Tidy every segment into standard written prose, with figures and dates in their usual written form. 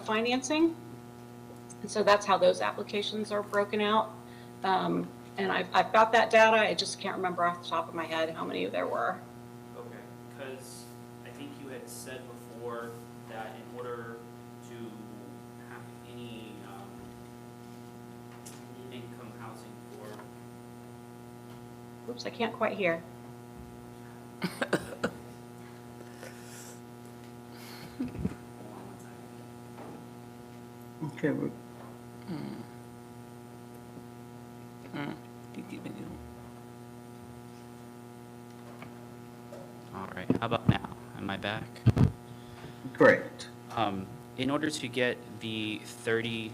financing. And so that's how those applications are broken out. And I've got that data. I just can't remember off the top of my head how many there were. Okay, because I think you had said before that in order to have any income housing for... Oops, I can't quite hear. Okay. All right, how about now? Am I back? Great. In order to get the 30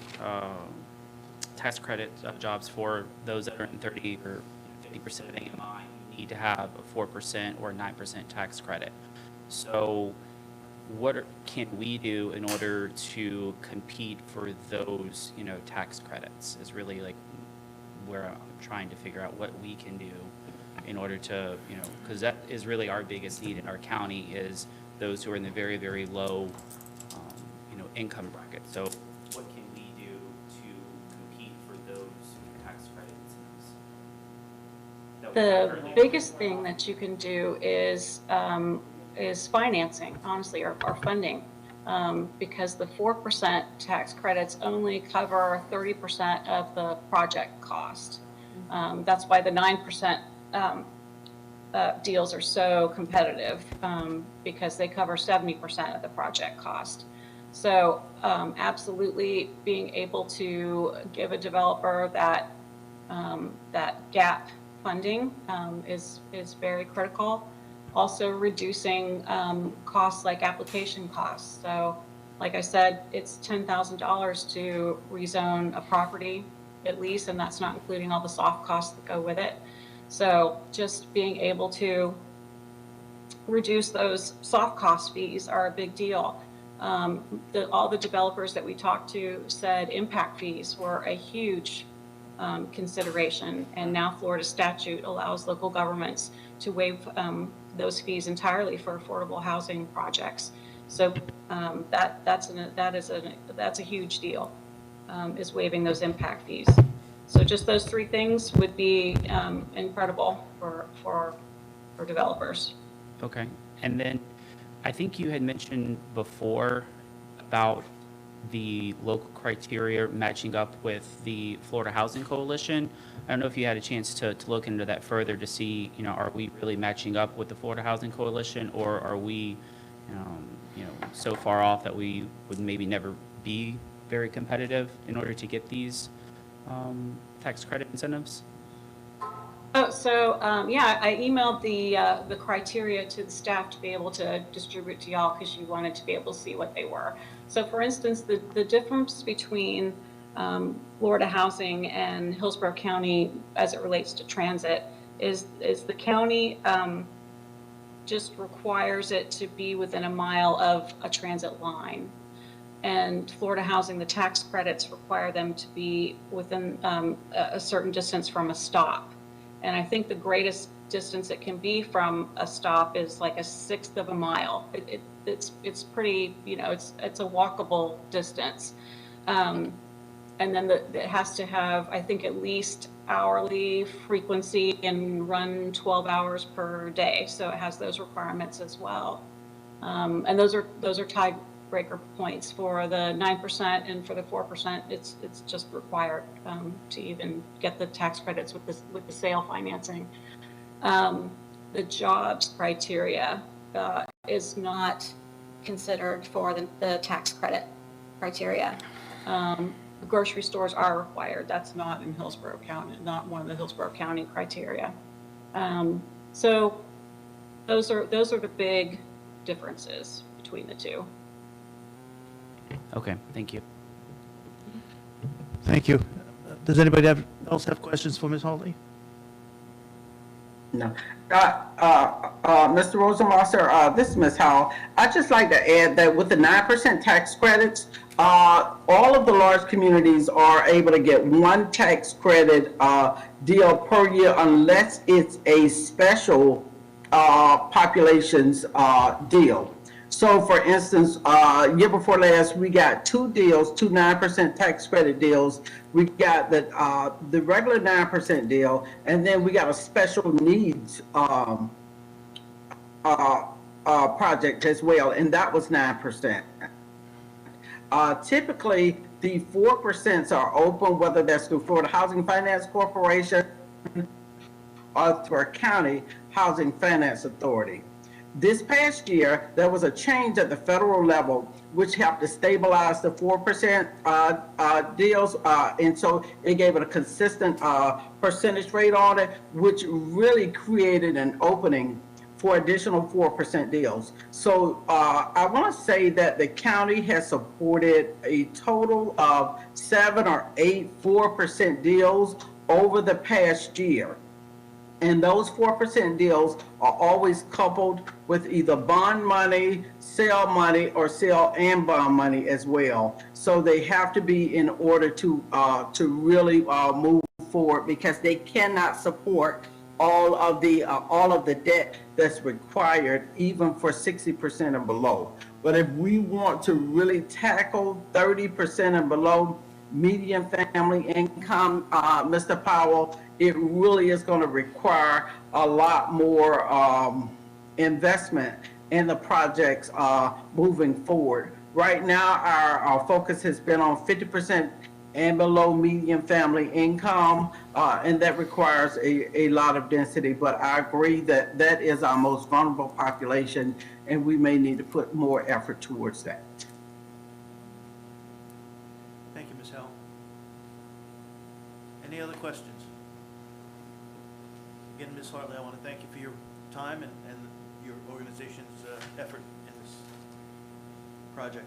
tax credit jobs for those that are in 30 or 50% of AMI, you need to have a 4% or 9% tax credit. So what can we do in order to compete for those, tax credits is really like where I'm trying to figure out what we can do in order to, because that is really our biggest need in our county is those who are in the very, very low, income bracket. So what can we do to compete for those tax credits? The biggest thing that you can do is financing, honestly, or funding, because the 4% tax credits only cover 30% of the project cost. That's why the 9% deals are so competitive, because they cover 70% of the project cost. So absolutely being able to give a developer that gap funding is very critical. Also reducing costs like application costs. So like I said, it's $10,000 to rezone a property at least, and that's not including all the soft costs that go with it. So just being able to reduce those soft cost fees are a big deal. All the developers that we talked to said impact fees were a huge consideration, and now Florida statute allows local governments to waive those fees entirely for affordable housing projects. So that's a huge deal, is waiving those impact fees. So just those three things would be incredible for developers. Okay, and then I think you had mentioned before about the local criteria matching up with the Florida Housing Coalition. I don't know if you had a chance to look into that further to see, are we really matching up with the Florida Housing Coalition, or are we, so far off that we would maybe never be very competitive in order to get these tax credit incentives? Oh, so yeah, I emailed the criteria to the staff to be able to distribute to y'all because you wanted to be able to see what they were. So for instance, the difference between Florida Housing and Hillsborough County as it relates to transit is the county just requires it to be within a mile of a transit line. And Florida Housing, the tax credits require them to be within a certain distance from a stop. And I think the greatest distance it can be from a stop is like 1/6 of a mile. It's pretty, it's a walkable distance. And then it has to have, I think, at least hourly frequency and run 12 hours per day. So it has those requirements as well. And those are tiebreaker points for the 9%, and for the 4%, it's just required to even get the tax credits with the sale financing. The jobs criteria is not considered for the tax credit criteria. Grocery stores are required. That's not in Hillsborough County, not one of the Hillsborough County criteria. So those are the big differences between the two. Okay, thank you. Thank you. Does anybody else have questions for Ms. Hawley? No. Mr. Rosenwasser, this is Ms. Howell. I'd just like to add that with the 9% tax credits, all of the large communities are able to get one tax credit deal per year unless it's a special populations deal. So for instance, year before last, we got two deals, two 9% tax credit deals. We got the regular 9% deal, and then we got a special needs project as well, and that was 9%. Typically, the 4% are open, whether that's through Florida Housing Finance Corporation or through our county housing finance authority. This past year, there was a change at the federal level, which helped to stabilize the 4% deals, and so it gave it a consistent percentage rate on it, which really created an opening for additional 4% deals. So I want to say that the county has supported a total of 7 or 8 4% deals over the past year. And those 4% deals are always coupled with either bond money, sale money, or sale and bond money as well. So they have to be in order to really move forward, because they cannot support all of the debt that's required, even for 60% and below. But if we want to really tackle 30% and below median family income, Mr. Powell, it really is going to require a lot more investment in the projects moving forward. Right now, our focus has been on 50% and below median family income, and that requires a lot of density. But I agree that that is our most vulnerable population, and we may need to put more effort towards that. Thank you, Ms. Howell. Any other questions? Again, Ms. Hartley, I want to thank you for your time and your organization's effort in this project.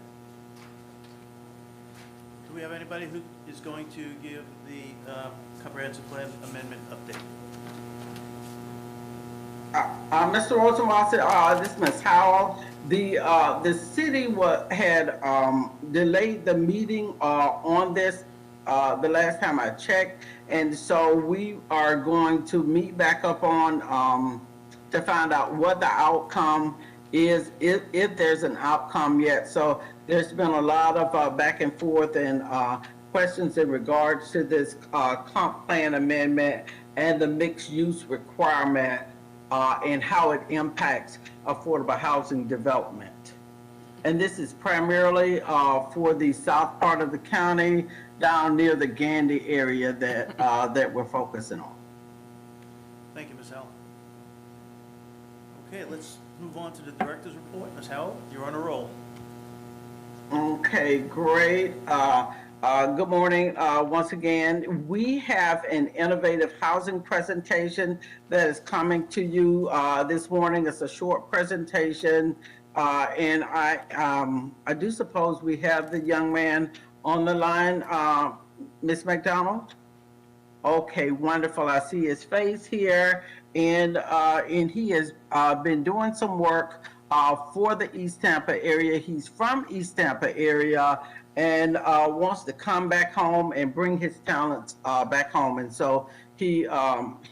Do we have anybody who is going to give the comprehensive plan amendment update? Mr. Rosenwasser, this is Ms. Howell. The city had delayed the meeting on this the last time I checked, and so we are going to meet back up on to find out what the outcome is, if there's an outcome yet. So there's been a lot of back and forth and questions in regards to this comp plan amendment and the mixed use requirement and how it impacts affordable housing development. And this is primarily for the south part of the county, down near the Gandy area that that we're focusing on. Thank you, Ms. Howell. Okay, let's move on to the director's report. Ms. Howell, you're on a roll. Okay, great. Good morning. Once again, we have an innovative housing presentation that is coming to you this morning. It's a short presentation, and I do suppose we have the young man on the line, Ms. McDonald. Okay, wonderful. I see his face here, and he has been doing some work for the East Tampa area. He's from East Tampa area and wants to come back home and bring his talents back home. And so he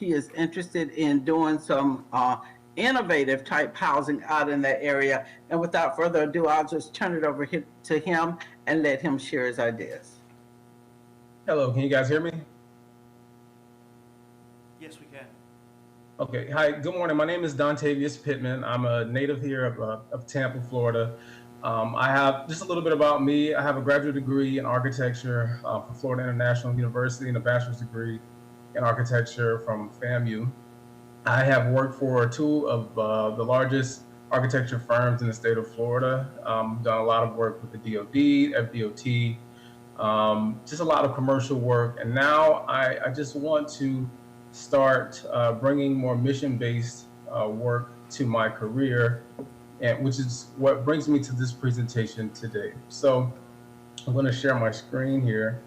is interested in doing some innovative type housing out in that area. And without further ado, I'll just turn it over to him and let him share his ideas. Hello, can you guys hear me? Yes, we can. Okay, hi, good morning. My name is Dontavius Pittman. I'm a native here of Tampa, Florida. I have just a little bit about me. I have a graduate degree in architecture from Florida International University and a bachelor's degree in architecture from FAMU. I have worked for two of the largest architecture firms in the state of Florida. Done a lot of work with the DOD, FDOT, just a lot of commercial work. And now I just want to start bringing more mission-based work to my career, and which is what brings me to this presentation today. So I'm going to share my screen here.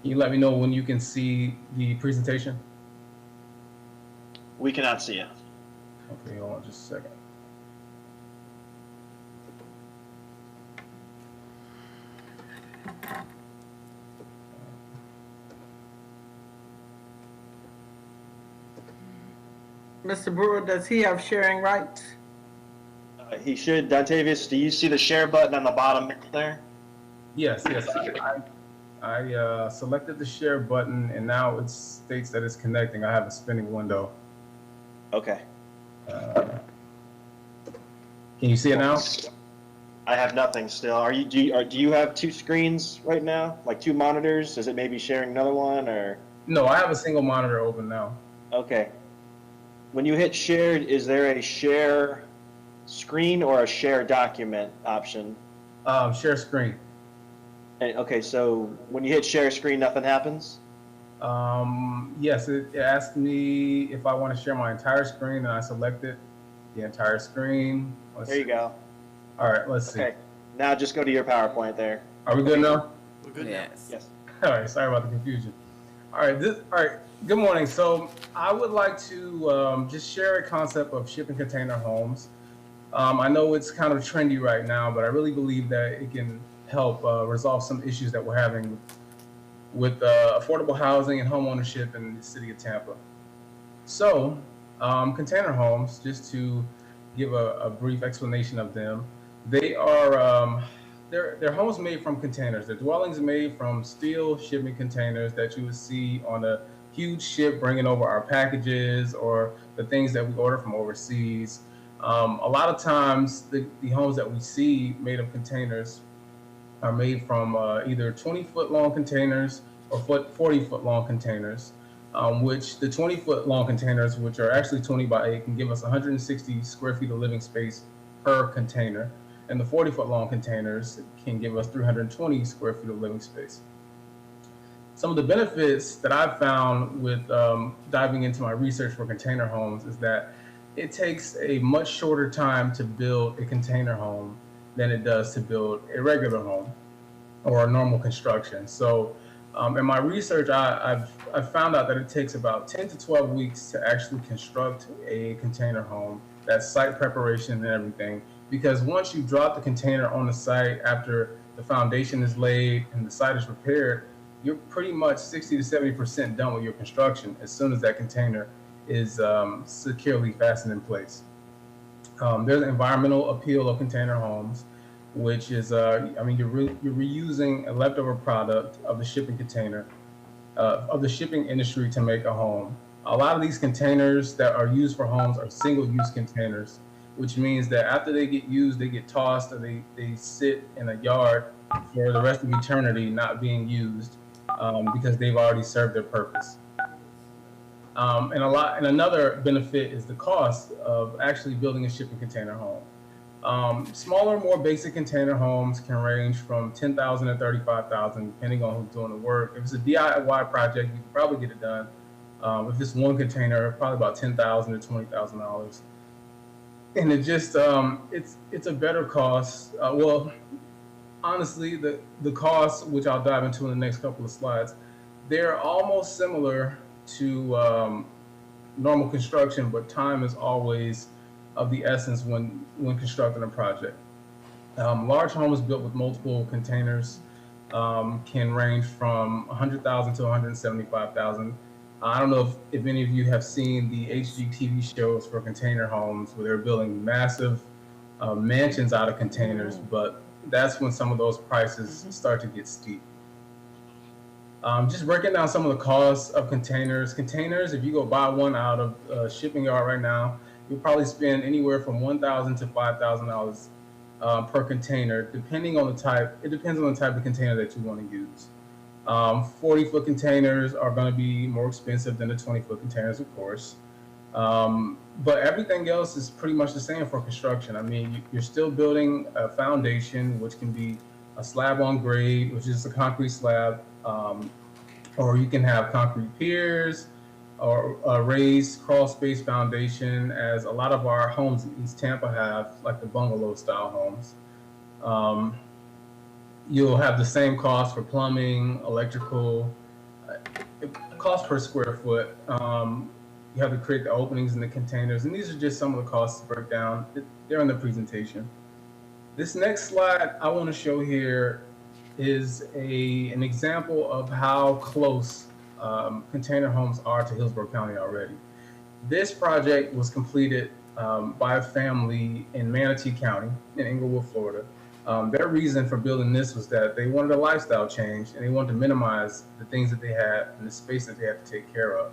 Can you let me know when you can see the presentation? We cannot see it. Okay, hold on just a second. Mr. Brewer, does he have sharing rights? He should. Dontavius, do you see the share button on the bottom there? Yes, yes. I selected the share button, and now it states that it's connecting. I have a spinning window. Okay. Can you see it now? I have nothing still. Do you have two screens right now? Like two monitors? Is it maybe sharing another one or? No, I have a single monitor open now. Okay. When you hit shared, is there a share screen or a share document option? Share screen. Okay, so when you hit share screen, nothing happens? Yes, it asked me if I want to share my entire screen, and I selected the entire screen. There you go. All right, let's see. Okay, now just go to your PowerPoint there. Are we good now? We're good now. Yes. Yes. All right, sorry about the confusion. All right, good morning. So I would like to just share a concept of shipping container homes. I know it's kind of trendy right now, but I really believe that it can help resolve some issues that we're having with affordable housing and home ownership in the city of Tampa. So container homes, just to give a brief explanation of them, they are they're homes made from containers. They're dwellings made from steel shipping containers that you would see on a huge ship bringing over our packages or the things that we order from overseas. A lot of times, the homes that we see made of containers are made from either 20-foot long containers or 40-foot long containers, which the 20-foot long containers, which are actually 20 by 8, can give us 160 square feet of living space per container. And the 40-foot long containers can give us 320 square feet of living space. Some of the benefits that I've found with diving into my research for container homes is that it takes a much shorter time to build a container home than it does to build a regular home or a normal construction. So in my research, I've found out that it takes about 10 to 12 weeks to actually construct a container home. That's site preparation and everything. Because once you drop the container on the site after the foundation is laid and the site is repaired, you're pretty much 60 to 70% done with your construction as soon as that container is securely fastened in place. There's an environmental appeal of container homes, which is, you're reusing a leftover product of the shipping container, of the shipping industry to make a home. A lot of these containers that are used for homes are single-use containers, which means that after they get used, they get tossed and they sit in a yard for the rest of eternity not being used because they've already served their purpose. And another benefit is the cost of actually building a shipping container home. Smaller, more basic container homes can range from $10,000 to $35,000, depending on who's doing the work. If it's a DIY project, you can probably get it done. If it's one container, probably about $10,000 to $20,000. And it just, it's a better cost. Well, honestly, the costs, which I'll dive into in the next couple of slides, they're almost similar to normal construction, but time is always of the essence when constructing a project. Large homes built with multiple containers can range from $100,000 to $175,000. I don't know if any of you have seen the HGTV shows for container homes where they're building massive mansions out of containers, but that's when some of those prices start to get steep. Just breaking down some of the costs of containers. Containers, if you go buy one out of a shipping yard right now, you'll probably spend anywhere from $1,000 to $5,000 per container, depending on the type. It depends on the type of container that you want to use. 40-foot containers are going to be more expensive than the 20-foot containers, of course. But everything else is pretty much the same for construction. I mean, you're still building a foundation, which can be a slab on grade, which is a concrete slab, or you can have concrete piers or a raised crawl space foundation, as a lot of our homes in East Tampa have, like the bungalow style homes. You'll have the same cost for plumbing, electrical, cost per square foot. You have to create the openings in the containers, and these are just some of the costs to break down. They're in the presentation. This next slide I want to show here is an example of how close container homes are to Hillsborough County already. This project was completed by a family in Manatee County in Inglewood, Florida. Their reason for building this was that they wanted a lifestyle change and they wanted to minimize the things that they had and the space that they had to take care of.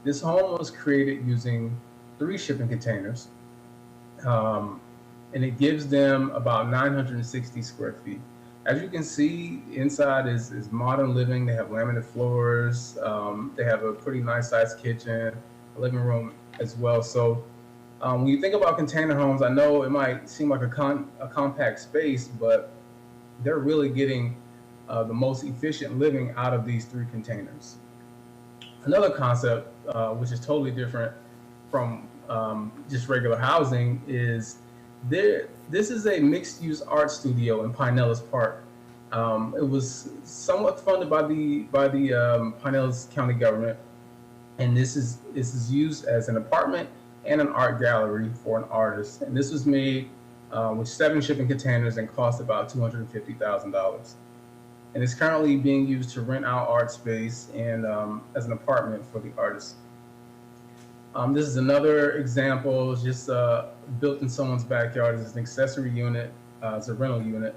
This home was created using 3 shipping containers, and it gives them about 960 square feet. As you can see, inside is modern living. They have laminate floors. They have a pretty nice sized kitchen, a living room as well. So when you think about container homes, I know it might seem like a compact space, but they're really getting the most efficient living out of these 3 containers. Another concept, which is totally different from just regular housing, is this is a mixed-use art studio in Pinellas Park. It was somewhat funded by the Pinellas County government, and this is used as an apartment and an art gallery for an artist. And this was made with 7 shipping containers and cost about $250,000. And it's currently being used to rent out art space and as an apartment for the artist. This is another example, just built in someone's backyard. It's an accessory unit. It's a rental unit.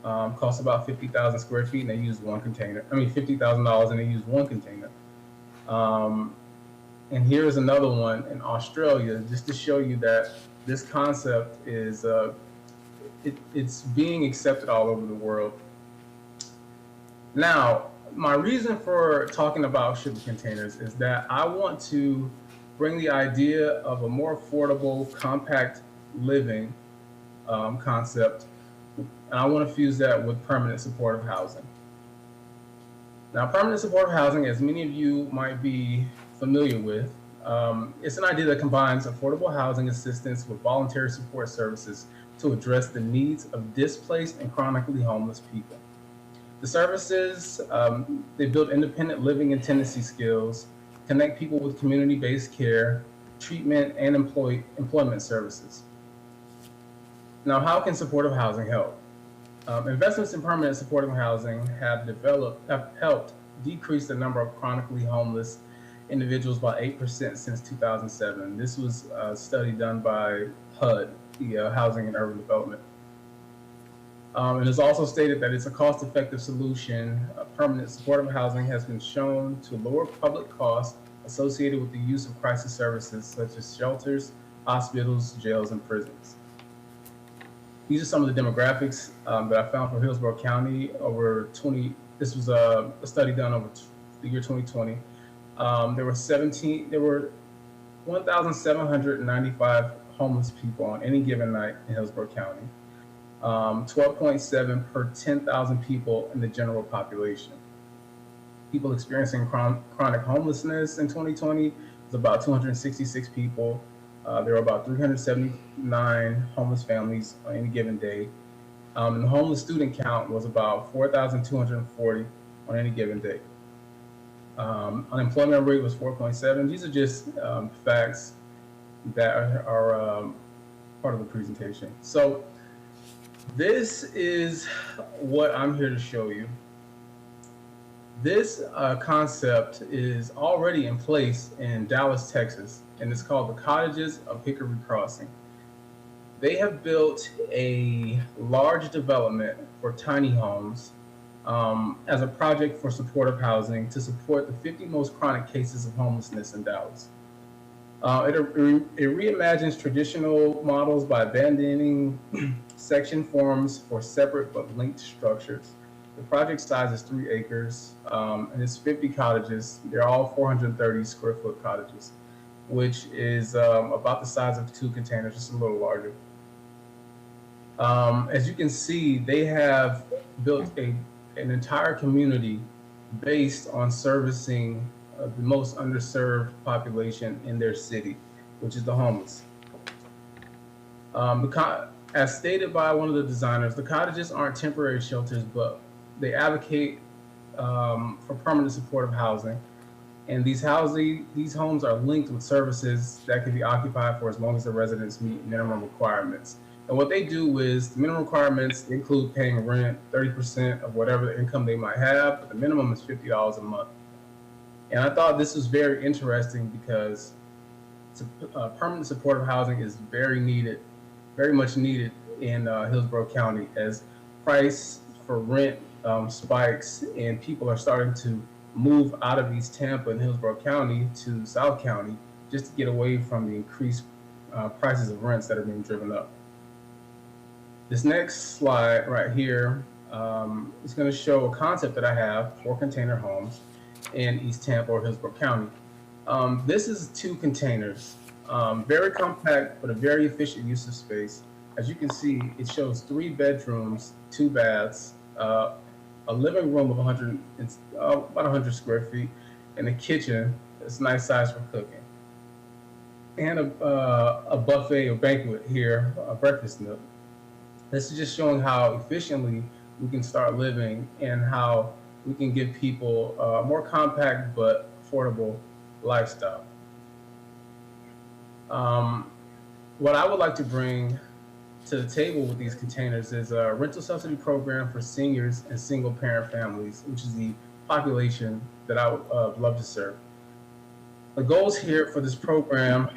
Costs about 50,000 square feet, and they use 1 container. I mean, $50,000, and they use 1 container. And here's another one in Australia, just to show you that this concept is it's being accepted all over the world. Now, my reason for talking about shipping containers is that I want to bring the idea of a more affordable, compact living concept, and I want to fuse that with permanent supportive housing. Now, permanent supportive housing, as many of you might be familiar with, it's an idea that combines affordable housing assistance with voluntary support services to address the needs of displaced and chronically homeless people. The services, they build independent living and tenancy skills, connect people with community-based care, treatment, and employment services. Now, how can supportive housing help? Investments in permanent supportive housing have helped decrease the number of chronically homeless individuals by 8% since 2007. This was a study done by HUD, the Housing and Urban Development. And it's also stated that it's a cost-effective solution. Permanent supportive housing has been shown to lower public costs associated with the use of crisis services such as shelters, hospitals, jails, and prisons. These are some of the demographics that I found for Hillsborough County over 20. This was a study done over the year 2020. There were 1,795 homeless people on any given night in Hillsborough County. 12.7 per 10,000 people in the general population. People experiencing chronic homelessness in 2020 was about 266 people. There were about 379 homeless families on any given day. And the homeless student count was about 4,240 on any given day. Unemployment rate was 4.7. These are just facts that are part of the presentation. So this is what I'm here to show you. This concept is already in place in Dallas, Texas, and it's called the Cottages of Hickory Crossing. They have built a large development for tiny homes as a project for supportive housing to support the 50 most chronic cases of homelessness in Dallas. It reimagines traditional models by abandoning section forms for separate but linked structures. The project size is 3 acres, and it's 50 cottages. They're all 430 square foot cottages, which is about the size of 2 containers, just a little larger. As you can see, they have built an entire community based on servicing the most underserved population in their city, which is the homeless. As stated by one of the designers, the cottages aren't temporary shelters, but they advocate for permanent supportive housing. And these homes are linked with services that can be occupied for as long as the residents meet minimum requirements. And what they do is the minimum requirements include paying rent, 30% of whatever income they might have, but the minimum is $50 a month. And I thought this was very interesting because permanent supportive housing is very needed, very much needed in Hillsborough County as price for rent spikes and people are starting to move out of East Tampa and Hillsborough County to South County just to get away from the increased prices of rents that are being driven up. This next slide right here is going to show a concept that I have for container homes in East Tampa or Hillsborough County. This is 2 containers, very compact, but a very efficient use of space. As you can see, it shows 3 bedrooms, 2 baths, a living room of about 100 square feet, and a kitchen that's nice size for cooking. And a buffet or banquet here, a breakfast nook. This is just showing how efficiently we can start living and how we can give people a more compact but affordable lifestyle. What I would like to bring to the table with these containers is a rental subsidy program for seniors and single parent families, which is the population that I would love to serve. The goals here for this program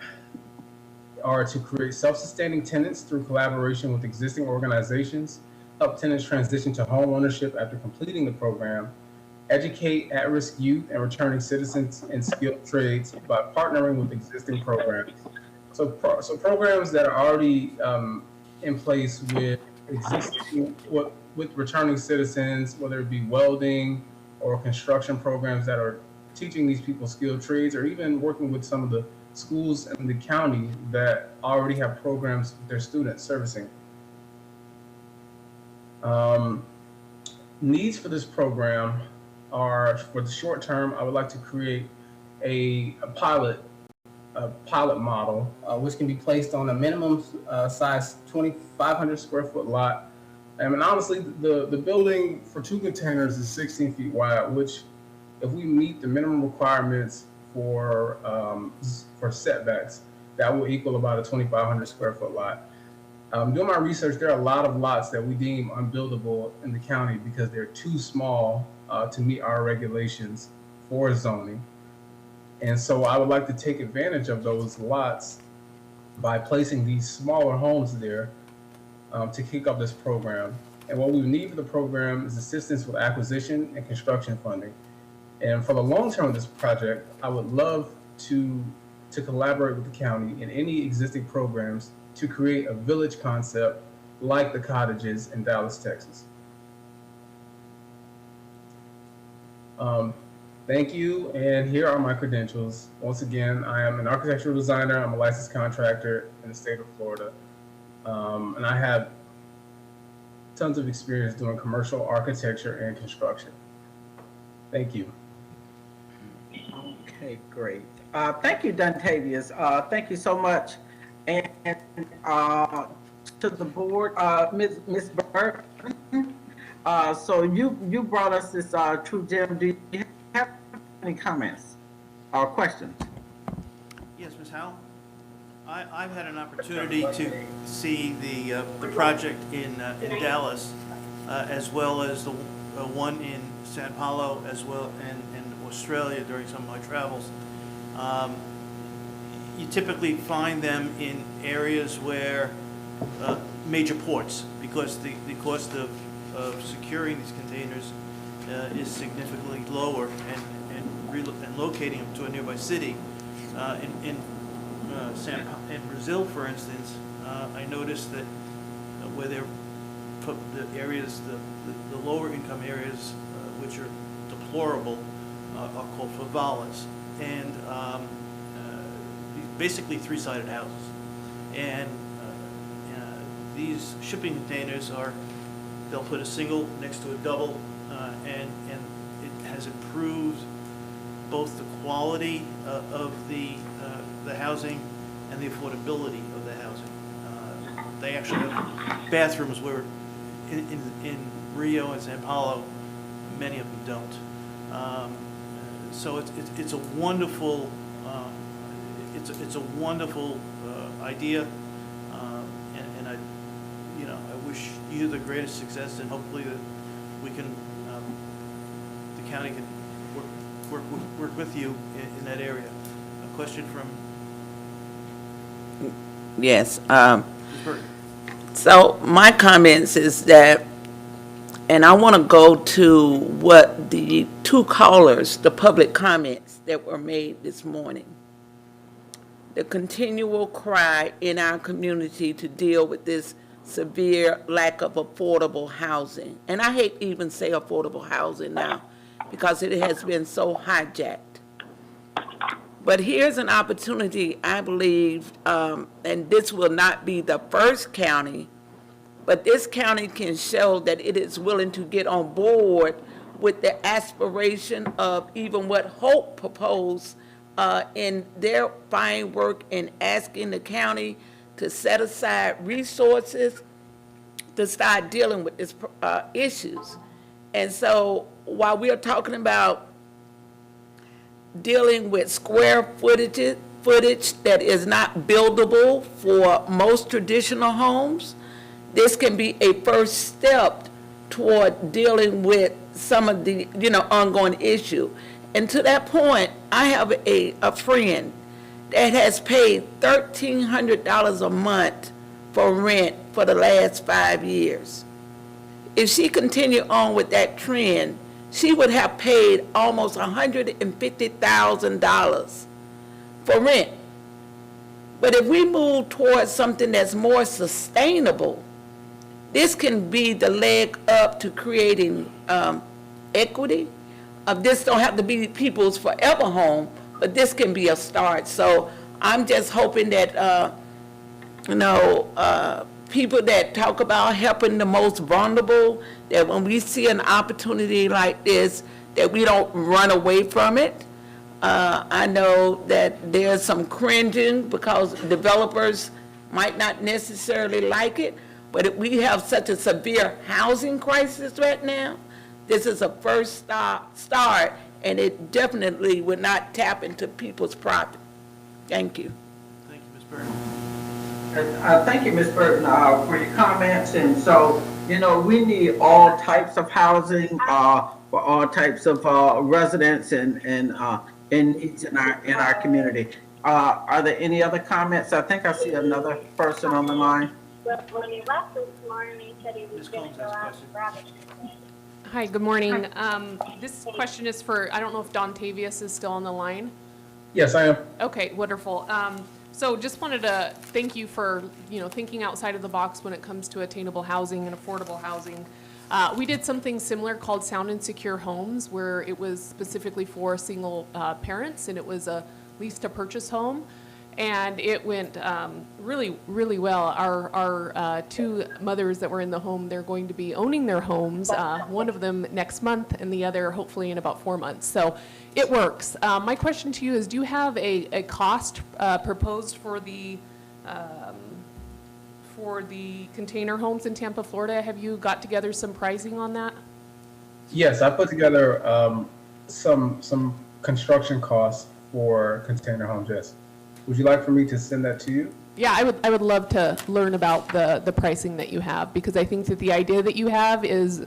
are to create self-sustaining tenants through collaboration with existing organizations, help tenants transition to home ownership after completing the program, educate at-risk youth and returning citizens in skilled trades by partnering with existing programs. So programs that are already in place with existing, with returning citizens, whether it be welding or construction programs that are teaching these people skilled trades, or even working with some of the schools in the county that already have programs with their students servicing. Needs for this program are, for the short term, I would like to create a pilot model, which can be placed on a minimum size 2,500 square foot lot. I mean, honestly, the building for 2 containers is 16 feet wide, which if we meet the minimum requirements for setbacks, that will equal about a 2,500 square foot lot. Doing my research, there are a lot of lots that we deem unbuildable in the county because they're too small to meet our regulations for zoning. And so I would like to take advantage of those lots by placing these smaller homes there to kick off this program. And what we need for the program is assistance with acquisition and construction funding. And for the long term of this project, I would love to collaborate with the county in any existing programs to create a village concept like the cottages in Dallas, Texas. Thank you, and here are my credentials. Once again, I am an architectural designer. I'm a licensed contractor in the state of Florida. And I have tons of experience doing commercial architecture and construction. Thank you. Okay, great. Thank you, Dontavius. Thank you so much. And to the board, Ms. Burton. So you brought us this true gem. Do you have any comments or questions? Yes, Ms. Howell? I've had an opportunity to see the project in Dallas, as well as the one in Sao Paulo, as well, and Australia during some of my travels. You typically find them in areas where major ports, because the cost of securing these containers is significantly lower, and locating them to a nearby city. In Brazil, for instance, I noticed that where they're put the areas, the lower income areas, which are deplorable, are called favelas, and basically 3-sided houses. And these shipping containers they'll put a single next to a double, and it has improved both the quality of the housing and the affordability of the housing. They actually have bathrooms where in Rio and Sao Paulo, many of them don't. So it's a wonderful it's a wonderful idea, and you the greatest success, and hopefully that we can, the county can work with you in that area. A question from Yes. Ms. Burton. So my comments is that, and I want to go to what the two callers, the public comments that were made this morning. The continual cry in our community to deal with this severe lack of affordable housing. And I hate to even say affordable housing now because it has been so hijacked. But here's an opportunity, I believe, and this will not be the first county, but this county can show that it is willing to get on board with the aspiration of even what Hope proposed in their fine work in asking the county to set aside resources to start dealing with these issues. And so while we are talking about dealing with square footage that is not buildable for most traditional homes, this can be a first step toward dealing with some of the, ongoing issue. And to that point, I have a friend that has paid $1,300 a month for rent for the last 5 years. If she continued on with that trend, she would have paid almost $150,000 for rent. But if we move towards something that's more sustainable, this can be the leg up to creating equity. This don't have to be people's forever home, but this can be a start. So I'm just hoping that, people that talk about helping the most vulnerable, that when we see an opportunity like this, that we don't run away from it. I know that there's some cringing because developers might not necessarily like it, but if we have such a severe housing crisis right now, this is a first start, and it definitely would not tap into people's property. Thank you. Thank you, Ms. Burton. Thank you, Ms. Burton, for your comments. And so, we need all types of housing for all types of residents and needs in our community. Are there any other comments? I think I see another person on the line. Ms. Combs has a question. Hi, good morning. This question is for, I don't know if Don Tavius is still on the line. Yes, I am. Okay, wonderful. So just wanted to thank you for, thinking outside of the box when it comes to attainable housing and affordable housing. We did something similar called Sound and Secure Homes, where it was specifically for single parents, and it was a lease to purchase home. And it went really, really well. Our two mothers that were in the home, they're going to be owning their homes, one of them next month and the other hopefully in about 4 months. So it works. My question to you is, do you have a cost proposed for the container homes in Tampa, Florida? Have you got together some pricing on that? Yes, I put together some construction costs for container homes, yes. Would you like for me to send that to you? Yeah, I would love to learn about the pricing that you have, because I think that the idea that you have is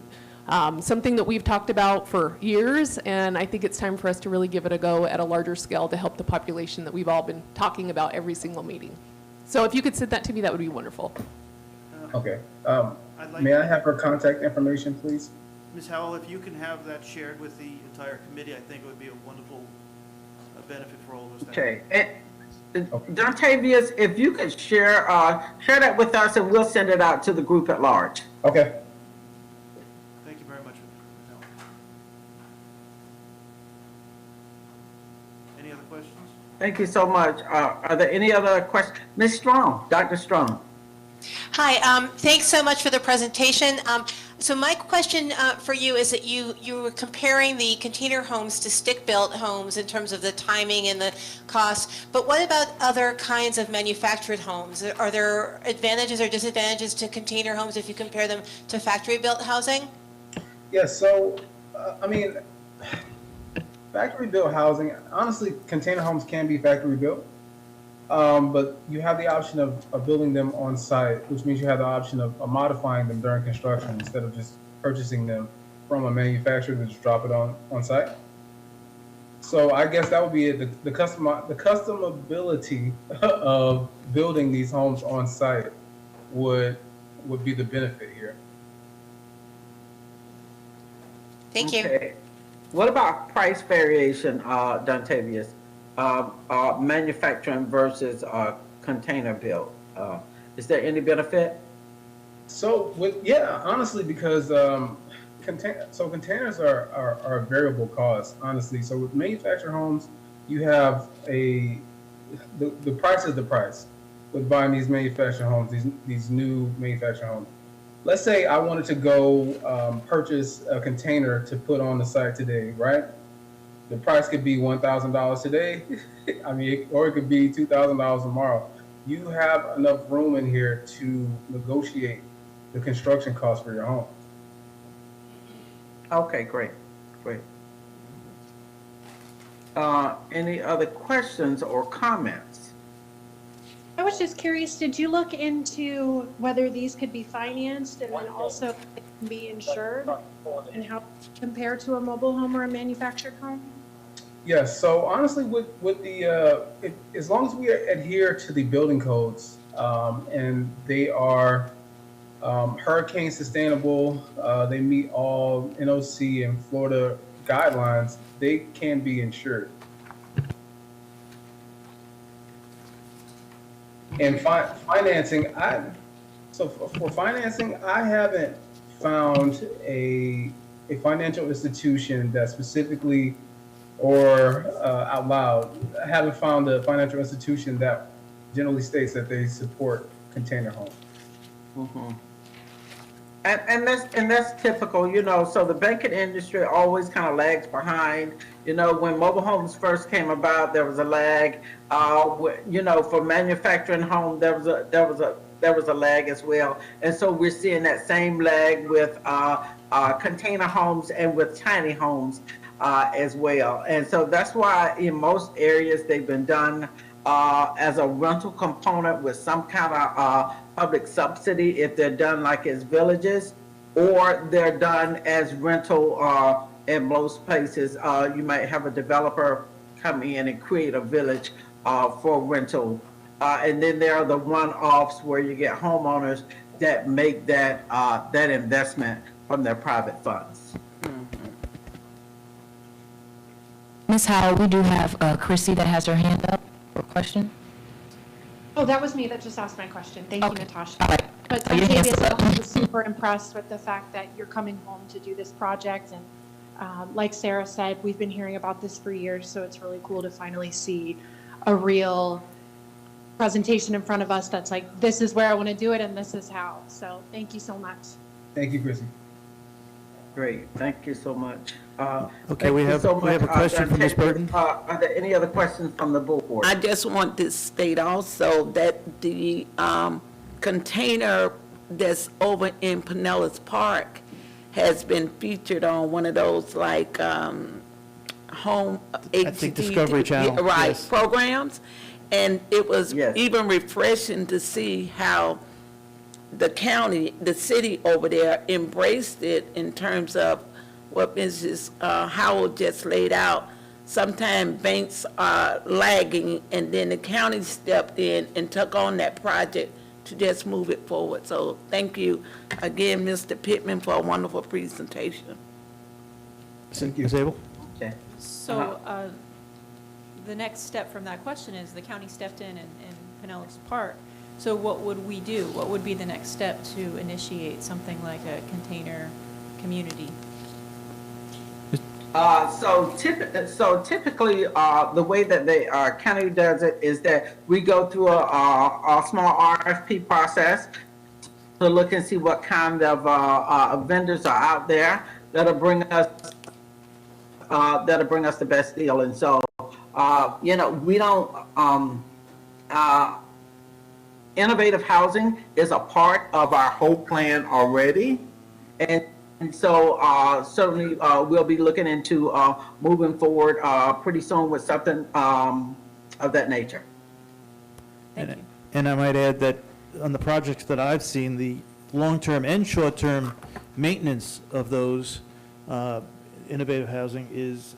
something that we've talked about for years, and I think it's time for us to really give it a go at a larger scale to help the population that we've all been talking about every single meeting. So if you could send that to me, that would be wonderful. Okay. May I have her contact information, please? Ms. Howell, if you can have that shared with the entire committee, I think it would be a wonderful benefit for all of us. Okay. Dontavius, if you could share that with us, and we'll send it out to the group at large. Okay. Thank you very much, Ms. Howell. Any other questions? Thank you so much. Are there any other questions? Ms. Strong, Dr. Strong. Hi, thanks so much for the presentation. So my question for you is that you were comparing the container homes to stick-built homes in terms of the timing and the cost, but what about other kinds of manufactured homes? Are there advantages or disadvantages to container homes if you compare them to factory-built housing? Yes, so, factory-built housing, honestly, container homes can be factory-built. but you have the option of building them on site, which means you have the option of modifying them during construction instead of just purchasing them from a manufacturer to just drop it on site. So I guess that would be it. The customability of building these homes on site would be the benefit here. Thank you. Okay. What about price variation, Dontavius? Manufacturing versus container built. Is there any benefit? So honestly, because containers are a variable cost, honestly. So with manufactured homes, you have the price is the price with buying these manufactured homes, these new manufactured homes. Let's say I wanted to go purchase a container to put on the site today, right? The price could be $1,000 today, or it could be $2,000 tomorrow. You have enough room in here to negotiate the construction cost for your home. Okay, great. Any other questions or comments? I was just curious, did you look into whether these could be financed and then also be insured, and how compared to a mobile home or a manufactured home? Yes. So honestly, with the as long as we adhere to the building codes and they are hurricane sustainable, they meet all NOC and Florida guidelines, they can be insured. And financing, for financing, I haven't found a financial institution that specifically or out loud, I haven't found a financial institution that generally states that they support container homes. Mm-hmm. And that's typical, so the banking industry always kind of lags behind. When mobile homes first came about, there was a lag. For manufacturing home, there was a lag as well. And so we're seeing that same lag with container homes and with tiny homes as well. And so that's why in most areas they've been done as a rental component with some kind of public subsidy if they're done like as villages, or they're done as rental in most places. You might have a developer come in and create a village for rental. And then there are the one-offs where you get homeowners that make that investment from their private funds. Ms. Howell, we do have Chrissy that has her hand up for a question. Oh, that was me that just asked my question. Thank you, Okay. Natasha. All right. But Your hand's Dontavius, up. I was super impressed with the fact that you're coming home to do this project. And like Sarah said, we've been hearing about this for years, so it's really cool to finally see a real presentation in front of us that's like, this is where I want to do it and this is how. So thank you so much. Thank you, Chrissy. Great, thank you so much. Okay, we have a question from Ms. Burton. Are there any other questions from the board? I just want to state also that the container that's over in Pinellas Park has been featured on one of those like home I think Discovery Channel, right, yes. programs. And it was Yes. even refreshing to see how the city over there embraced it in terms of what Mrs. Howell just laid out. Sometimes banks are lagging, and then the county stepped in and took on that project to just move it forward. So thank you again, Mr. Pittman, for a wonderful presentation. Thank you. Ms. Abel? Okay. So the next step from that question is the county stepped in Pinellas Park. So what would we do? What would be the next step to initiate something like a container community? So typically, the way that the county does it is that we go through a small RFP process to look and see what kind of vendors are out there that'll bring us the best deal. And so, we don't. Innovative housing is a part of our whole plan already, and so certainly we'll be looking into moving forward pretty soon with something of that nature. Thank you. And I might add that on the projects that I've seen, the long-term and short-term maintenance of those innovative housing is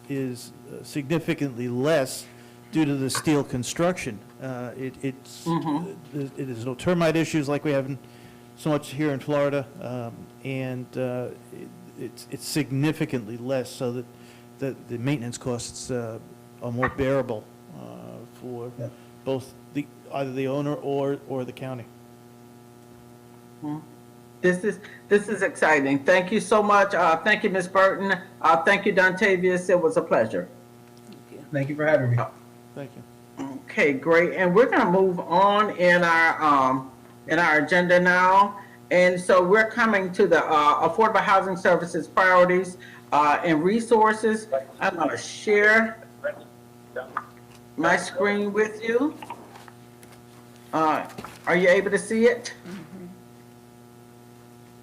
significantly less due to the steel construction. It is no termite issues like we have so much here in Florida, and it's significantly less, so that the maintenance costs are more bearable for both either the owner or the county. This is exciting. Thank you so much. Thank you, Ms. Burton. Thank you, Dontavius. It was a pleasure. Thank you for having me. Thank you. Okay, great. And we're going to move on in our agenda now. And so we're coming to the Affordable Housing Services Priorities and Resources. I'm going to share my screen with you. Are you able to see it?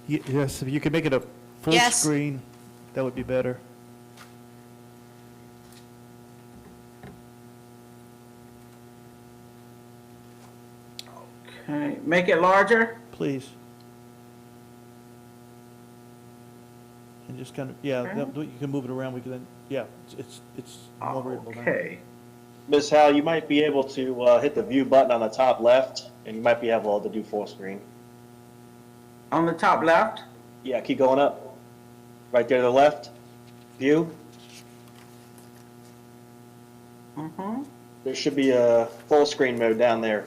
Yes, if you could make it a full Yes. screen, that would be better. Okay, make it larger. Please. And just kind of, yeah, you can move it around, we can then, yeah, it's more readable now. Okay. Ms. Howe, you might be able to hit the view button on the top left, and you might be able to do full screen. On the top left? Yeah, keep going up. Right there to the left. View. There should be a full screen mode down there.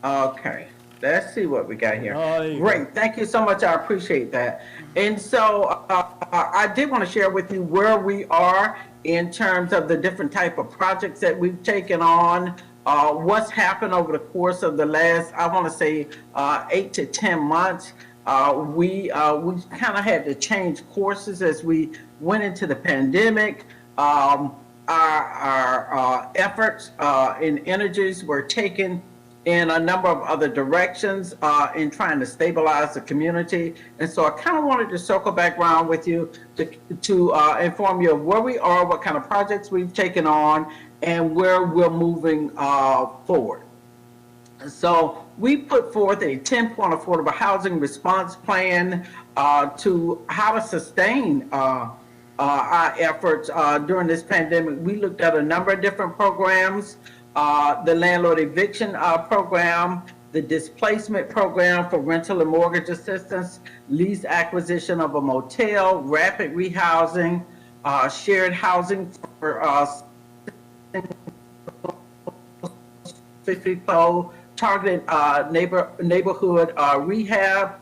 Okay. Let's see what we got here. Oh, Great. Thank you so much. I appreciate that. And so I did want to share with you where we are in terms of the different type of projects that we've taken on, what's happened over the course of the last, I want to say, 8 to 10 months. We kind of had to change courses as we went into the pandemic. Our efforts and energies were taken in a number of other directions in trying to stabilize the community. And so I kind of wanted to circle back around with you to inform you of where we are, what kind of projects we've taken on, and where we're moving forward. So we put forth a 10-point affordable housing response plan to how to sustain our efforts during this pandemic. We looked at a number of different programs. The landlord eviction program, the displacement program for rental and mortgage assistance, lease acquisition of a motel, rapid rehousing, shared housing for 50 targeted neighborhood rehab,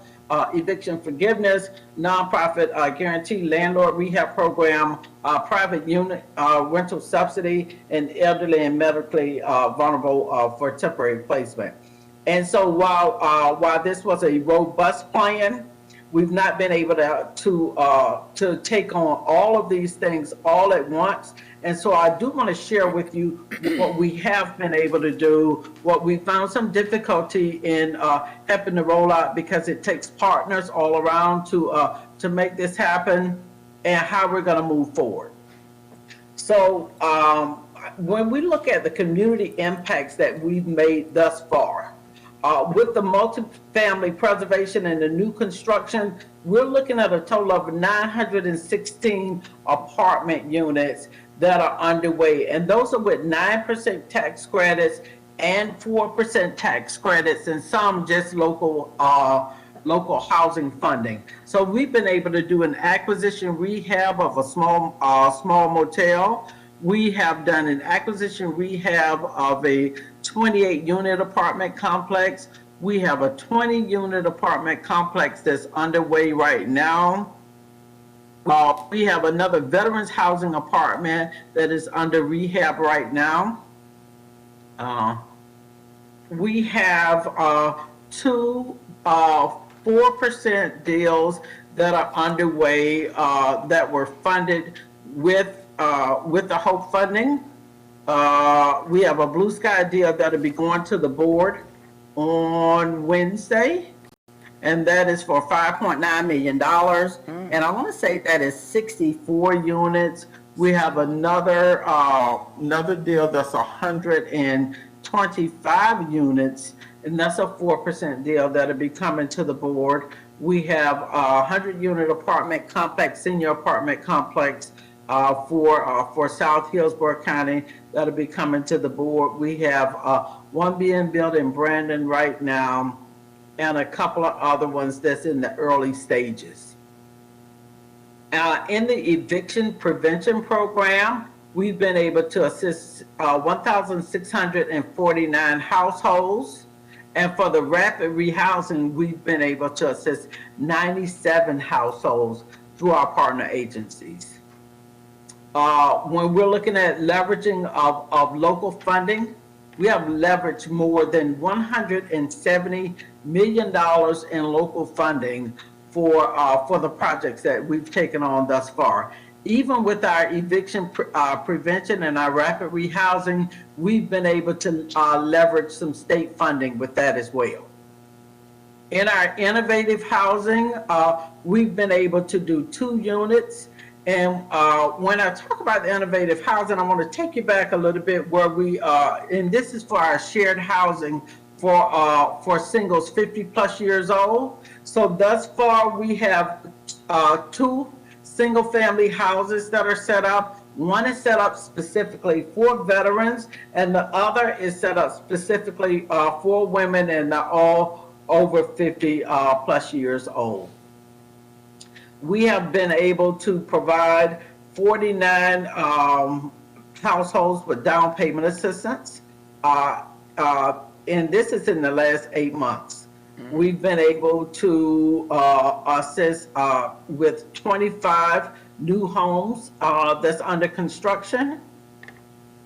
eviction forgiveness, nonprofit guaranteed landlord rehab program, private unit rental subsidy, and elderly and medically vulnerable for temporary placement. And so while this was a robust plan, we've not been able to take on all of these things all at once. And so I do want to share with you what we have been able to do, what we found some difficulty in helping to roll out, because it takes partners all around to make this happen, and how we're going to move forward. So when we look at the community impacts that we've made thus far, with the multifamily preservation and the new construction, we're looking at a total of 916 apartment units that are underway. And those are with 9% tax credits and 4% tax credits, and some just local housing funding. So we've been able to do an acquisition rehab of a small motel. We have done an acquisition rehab of a 28-unit apartment complex. We have a 20-unit apartment complex that's underway right now. We have another veterans housing apartment that is under rehab right now. We have two 4% deals that are underway that were funded with the HOPE funding. We have a Blue Sky deal that'll be going to the board on Wednesday, and that is for $5.9 million. And I want to say that is 64 units. We have another deal that's 110 25 units, and that's a 4% deal that'll be coming to the board. We have a 100-unit apartment complex, senior apartment complex for South Hillsborough County that'll be coming to the board. We have one being built in Brandon right now, and a couple of other ones that's in the early stages. In the eviction prevention program, we've been able to assist 1,649 households. And for the rapid rehousing, we've been able to assist 97 households through our partner agencies. When we're looking at leveraging of local funding, we have leveraged more than $170 million in local funding for the projects that we've taken on thus far. Even with our eviction prevention and our rapid rehousing, we've been able to leverage some state funding with that as well. In our innovative housing, we've been able to do 2 units. And when I talk about the innovative housing, I want to take you back a little bit where we, and this is for our shared housing for singles 50 plus years old. So thus far, we have 2 single-family houses that are set up. One is set up specifically for veterans, and the other is set up specifically for women, and they're all over 50 plus years old. We have been able to provide 49 households with down payment assistance, and this is in the last 8 months. We've been able to assist with 25 new homes that's under construction.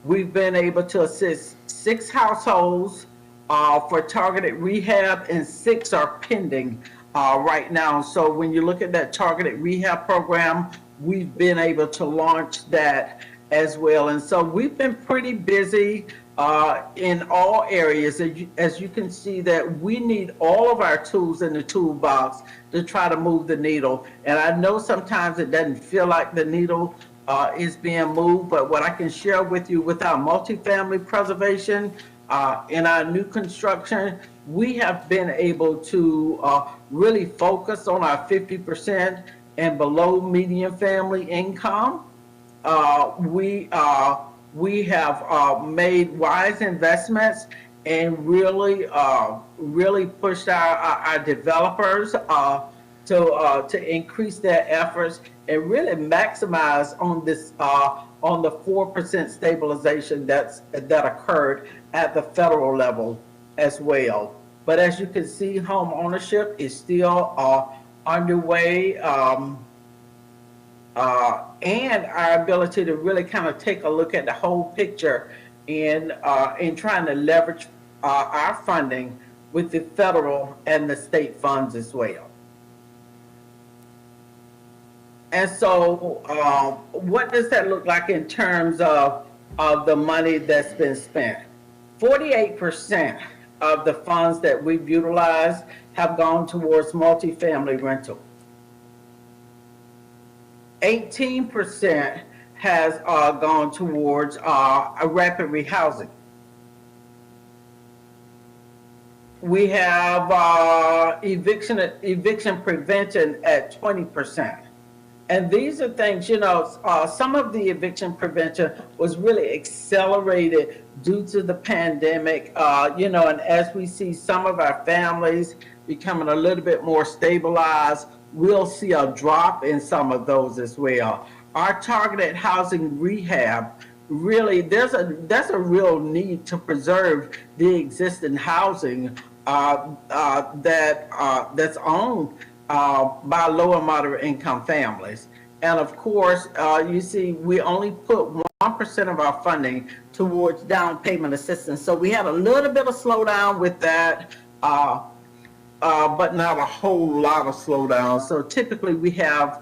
We've been able to assist 6 households for targeted rehab, and 6 are pending right now. So when you look at that targeted rehab program, we've been able to launch that as well. And so we've been pretty busy in all areas. As you can see, that we need all of our tools in the toolbox to try to move the needle. And I know sometimes it doesn't feel like the needle is being moved, but what I can share with you with our multifamily preservation in our new construction, we have been able to really focus on our 50% and below median family income. We have made wise investments and really pushed our developers to increase their efforts and really maximize on this on the 4% stabilization that occurred at the federal level as well. But as you can see, home ownership is still underway. And our ability to really kind of take a look at the whole picture in trying to leverage our funding with the federal and the state funds as well. And so what does that look like in terms of the money that's been spent? 48% of the funds that we've utilized have gone towards multifamily rental. 18% has gone towards a rapid rehousing. We have eviction prevention at 20%. And these are things, you know, some of the eviction prevention was really accelerated due to the pandemic, you know, and as we see some of our families becoming a little bit more stabilized, we'll see a drop in some of those as well. Our targeted housing rehab, really, there's a real need to preserve the existing housing that's owned by low and moderate income families. And of course, you see, we only put 1% of our funding towards down payment assistance. So we had a little bit of slowdown with that, but not a whole lot of slowdown. So typically we have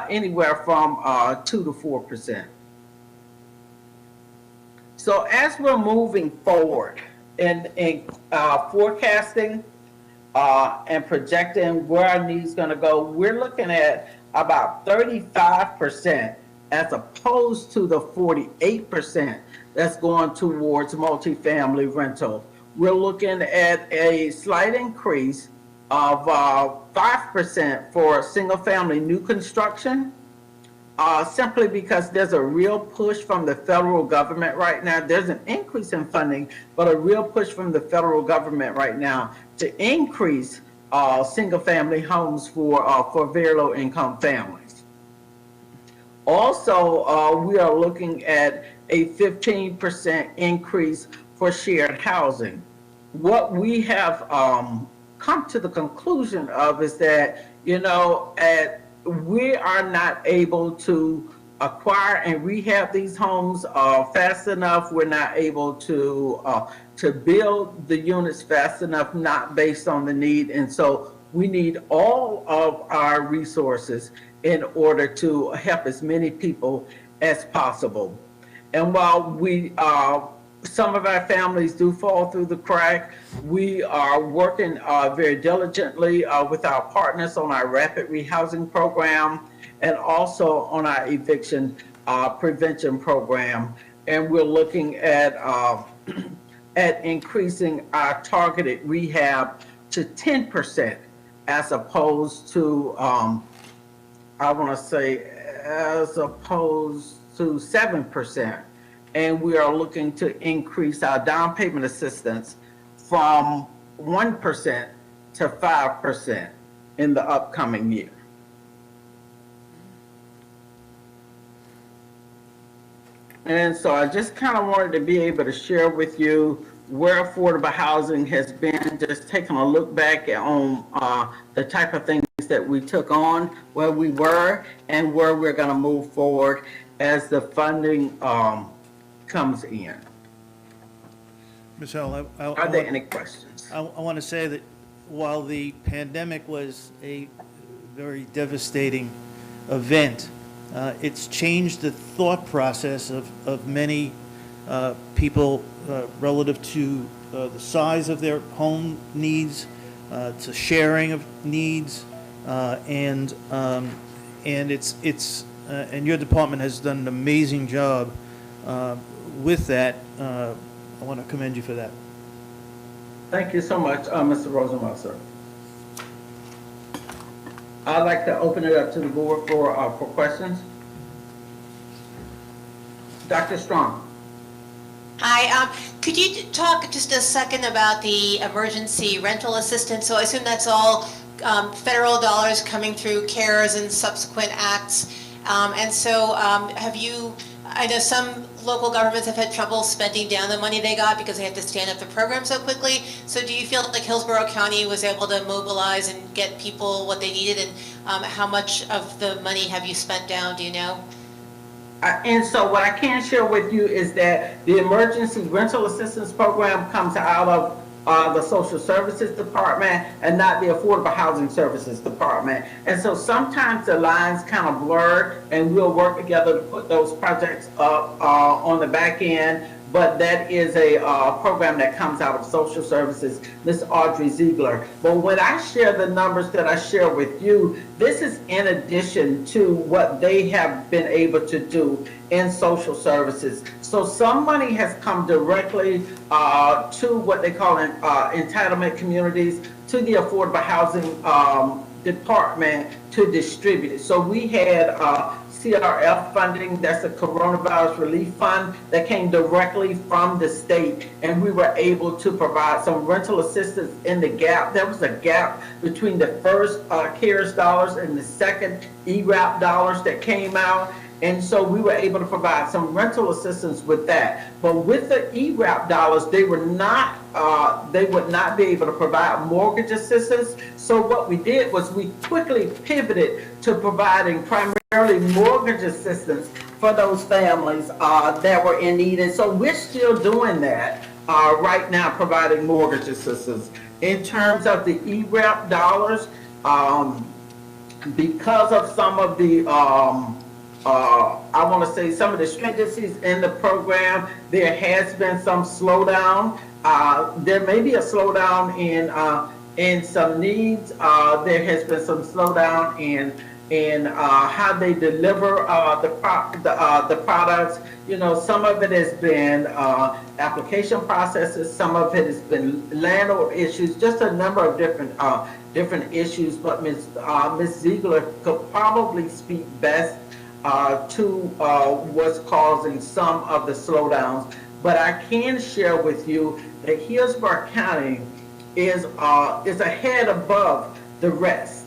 anywhere from 2 to 4%. So as we're moving forward in forecasting and projecting where our needs going to go, we're looking at about 35% as opposed to the 48% that's going towards multifamily rental. We're looking at a slight increase of 5% for single-family new construction, simply because there's a real push from the federal government right now. There's an increase in funding, but a real push from the federal government right now to increase single-family homes for very low-income families. Also, we are looking at a 15% increase for shared housing. What we have come to the conclusion of is that, you know, we are not able to acquire and rehab these homes fast enough. We're not able to build the units fast enough, not based on the need. And so we need all of our resources in order to help as many people as possible. And while some of our families do fall through the crack, we are working very diligently with our partners on our rapid rehousing program and also on our eviction prevention program. And we're looking at increasing our targeted rehab to 10% as opposed to, I want to say, as opposed to 7%. And we are looking to increase our down payment assistance from 1% to 5% in the upcoming year. And so I just kind of wanted to be able to share with you where affordable housing has been, just taking a look back on the type of things that we took on, where we were, and where we're going to move forward as the funding comes in. Ms. Howell, Are there any questions? I want to say that while the pandemic was a very devastating event, it's changed the thought process of many people relative to the size of their home needs, to sharing of needs, and your department has done an amazing job with that. I want to commend you for that. Thank you so much, Mr. Rosenwasser. I'd like to open it up to the board for questions. Dr. Strong. Hi, could you talk just a second about the emergency rental assistance? So I assume that's all federal dollars coming through CARES and subsequent acts. And so have you, I know some local governments have had trouble spending down the money they got because they had to stand up the program so quickly. So do you feel like Hillsborough County was able to mobilize and get people what they needed? And how much of the money have you spent down, do you know? And so what I can share with you is that the emergency rental assistance program comes out of the Social Services Department and not the Affordable Housing Services Department. And so sometimes the lines kind of blur, and we'll work together to put those projects up on the back end. But that is a program that comes out of Social Services, Ms. Audrey Ziegler. But when I share the numbers that I share with you, this is in addition to what they have been able to do in social services. So some money has come directly to what they call entitlement communities, to the Affordable Housing Department to distribute it. So we had CRF funding, that's a coronavirus relief fund that came directly from the state, and we were able to provide some rental assistance in the gap. There was a gap between the first CARES dollars and the second ERAP dollars that came out. And so we were able to provide some rental assistance with that. But with the ERAP dollars, they would not be able to provide mortgage assistance. So what we did was we quickly pivoted to providing primarily mortgage assistance for those families that were in need. And so we're still doing that right now, providing mortgage assistance. In terms of the ERAP dollars, because of some of the I want to say some of the stringencies in the program, there has been some slowdown. There may be a slowdown in some needs. There has been some slowdown in how they deliver the products. You know, some of it has been application processes, some of it has been landlord issues, just a number of different issues. But Ms. Ziegler could probably speak best to what's causing some of the slowdowns. But I can share with you that Hillsborough County is ahead above the rest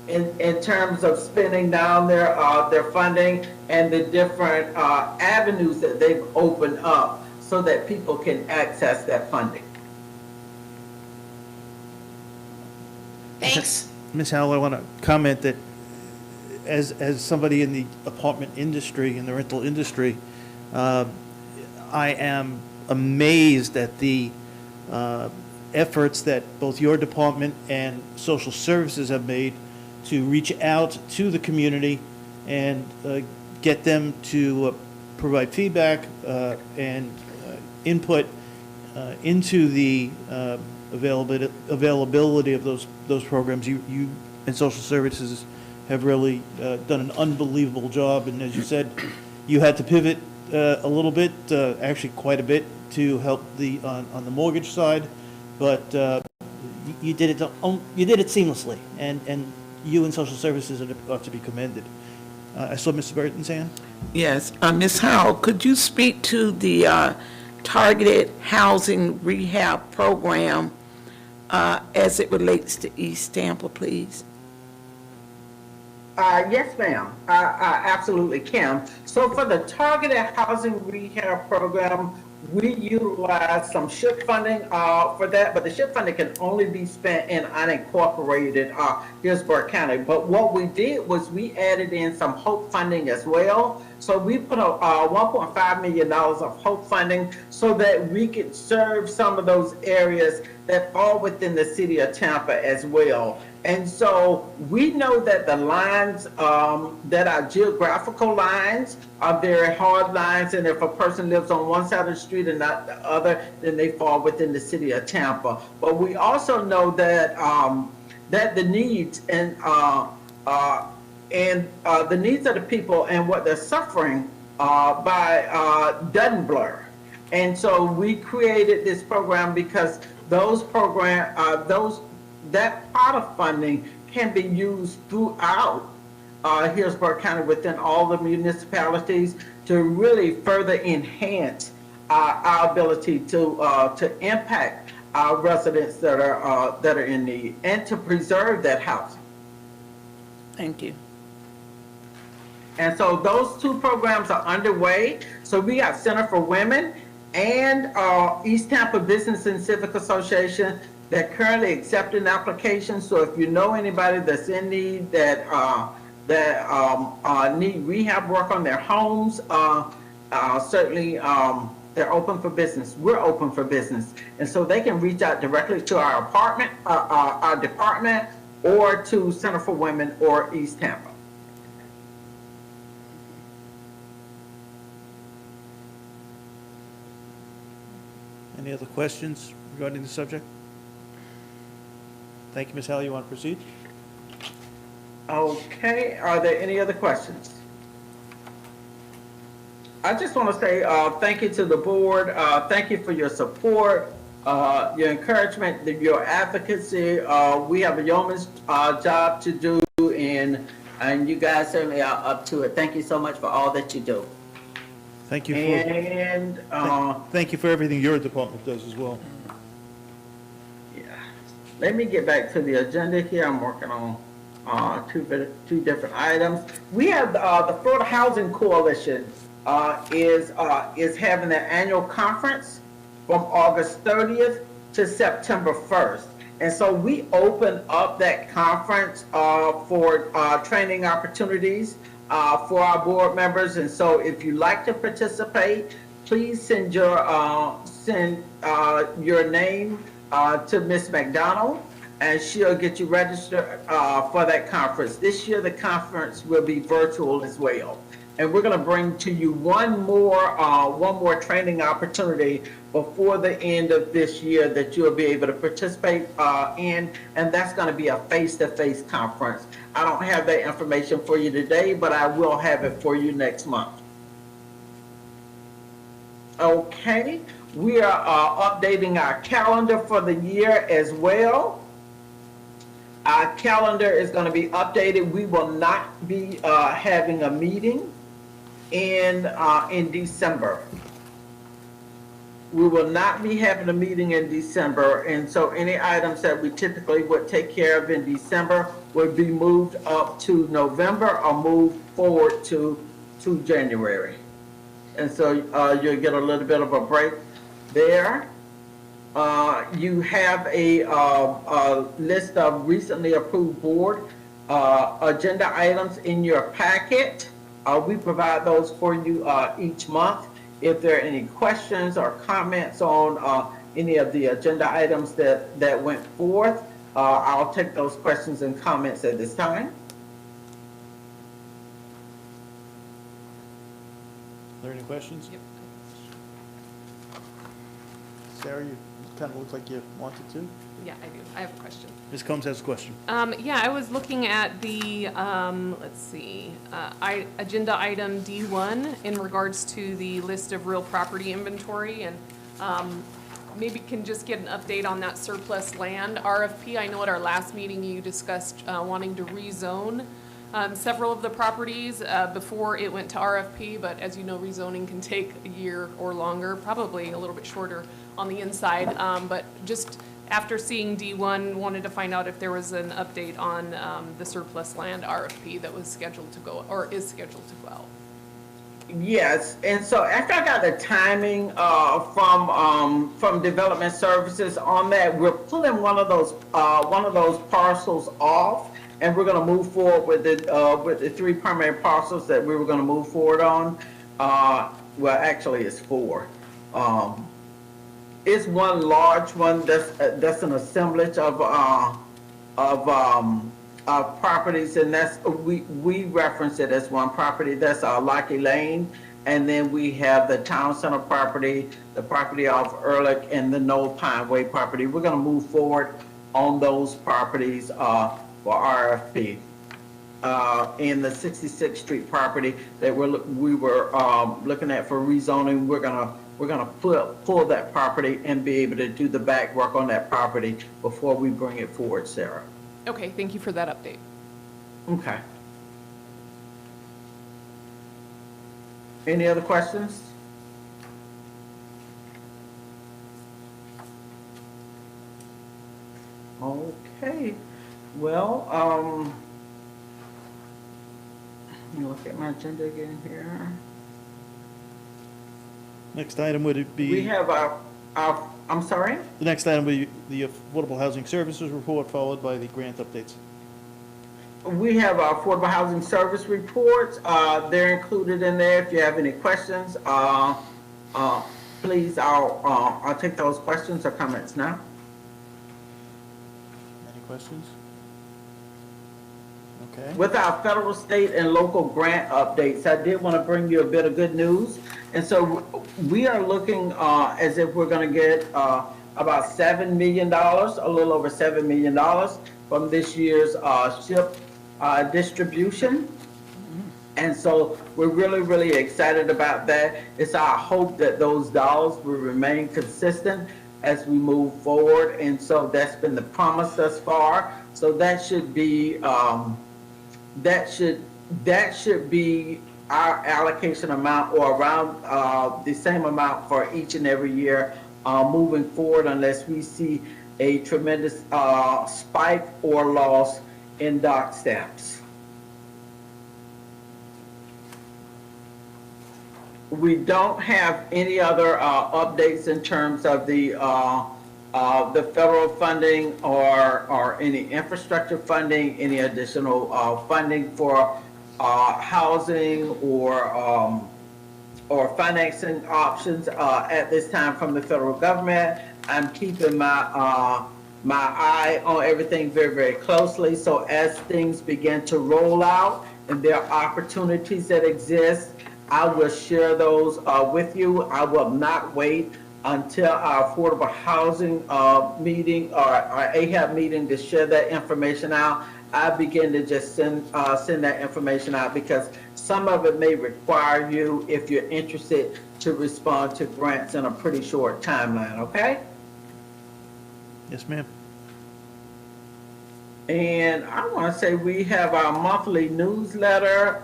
in terms of spending down their funding and the different avenues that they've opened up so that people can access that funding. Thanks. Ms. Howell, I want to comment that as somebody in the apartment industry, in the rental industry, I am amazed at the efforts that both your department and social services have made to reach out to the community and get them to provide feedback and input into the availability of those programs. You and social services have really done an unbelievable job, and as you said, you had to pivot a little bit, actually quite a bit, to help on the mortgage side, but you did it seamlessly, and you and social services are to be commended. I saw Mrs. Burton's hand. Yes, Ms. Howell, could you speak to the targeted housing rehab program as it relates to East Tampa, please? Yes, ma'am. I absolutely can. So for the targeted housing rehab program, we utilize some SHIP funding for that, but the SHIP funding can only be spent in unincorporated Hillsborough County. But what we did was we added in some HOPE funding as well. So we put $1.5 million of HOPE funding so that we could serve some of those areas that fall within the city of Tampa as well. And so we know that the lines that are geographical lines are very hard lines, and if a person lives on one side of the street and not the other, then they fall within the city of Tampa. But we also know that that the needs and the needs of the people and what they're suffering by doesn't blur. And so we created this program because that pot of funding can be used throughout Hillsborough County within all the municipalities to really further enhance our ability to impact our residents that are in need and to preserve that housing. Thank you. And so those two programs are underway. So we got Center for Women and East Tampa Business and Civic Association that currently accepting applications. So if you know anybody that's in need that need rehab work on their homes, certainly they're open for business. We're open for business, and so they can reach out directly to our department, or to Center for Women or East Tampa. Any other questions regarding the subject? Thank you, Ms. Howell. You want to proceed? Okay, are there any other questions? I just want to say thank you to the board. Thank you for your support, your encouragement, your advocacy. We have a yeoman's job to do, and you guys certainly are up to it. Thank you so much for all that you do. Thank you for, And thank you for everything your department does as well. yeah, let me get back to the agenda here. I'm working on two different items. We have the Florida Housing Coalition is having their annual conference from August 30th to September 1st. And so we open up that conference for training opportunities for our board members. And so if you'd like to participate, please send your name to Ms. McDonald, and she'll get you registered for that conference. This year, the conference will be virtual as well. and we're going to bring to you one more training opportunity before the end of this year that you'll be able to participate in, and that's going to be a face-to-face conference. I don't have that information for you today, but I will have it for you next month. Okay, we are updating our calendar for the year as well. Our calendar is going to be updated. We will not be having a meeting in December. We will not be having a meeting in December, and so any items that we typically would take care of in December would be moved up to November or moved forward to January. And so you'll get a little bit of a break there. You have a list of recently approved board agenda items in your packet. We provide those for you each month. If there are any questions or comments on any of the agenda items that went forth, I'll take those questions and comments at this time. Are there any questions? Yep. Sarah, you kind of looked like you wanted to. Yeah, I do. I have a question. Ms. Combs has a question. Yeah, I was looking at the, let's see, agenda item D1 in regards to the list of real property inventory, and maybe can just get an update on that surplus land RFP. I know at our last meeting you discussed wanting to rezone several of the properties before it went to RFP, but as you know, rezoning can take a year or longer, probably a little bit shorter on the inside. But just after seeing D1, wanted to find out if there was an update on the surplus land RFP that was scheduled to go, or is scheduled to go out. Yes, and so after I got the timing from Development Services on that, we're pulling one of those parcels off, and we're going to move forward with the 3 primary parcels that we were going to move forward on. Well, actually, it's 4. It's one large one that's an assemblage of properties, and that's we reference it as one property. That's Lockey Lane, and then we have the Town Center property, the property off Ehrlich, and the Knoll Pine Way property. We're going to move forward on those properties for RFP. In the 66th Street property that we were looking at for rezoning, we're gonna pull that property and be able to do the back work on that property before we bring it forward, Sarah. Okay, thank you for that update. Okay. Any other questions? Okay. Well, let me look at my agenda again here. Next item would be. We have I'm sorry? The next item would be the Affordable Housing Services report, followed by the grant updates. We have our Affordable Housing Service reports. They're included in there. If you have any questions, please, I'll take those questions or comments now. Any questions? Okay. With our federal, state, and local grant updates, I did want to bring you a bit of good news. And so we are looking as if we're going to get about $7 million, a little over $7 million from this year's SHIP distribution. And so we're really, really excited about that. It's our hope that those dollars will remain consistent as we move forward. And so that's been the promise thus far. So that should be that should be our allocation amount, or around the same amount for each and every year moving forward, unless we see a tremendous spike or loss in dock stamps. We don't have any other updates in terms of the federal funding or any infrastructure funding, any additional funding for housing or financing options at this time from the federal government. I'm keeping my eye on everything very, very closely. So as things begin to roll out and there are opportunities that exist, I will share those with you. I will not wait until our affordable housing meeting or our AHAB meeting to share that information out. I begin to just send that information out because some of it may require you, if you're interested, to respond to grants in a pretty short timeline, okay? Yes, ma'am. And I want to say we have our monthly newsletter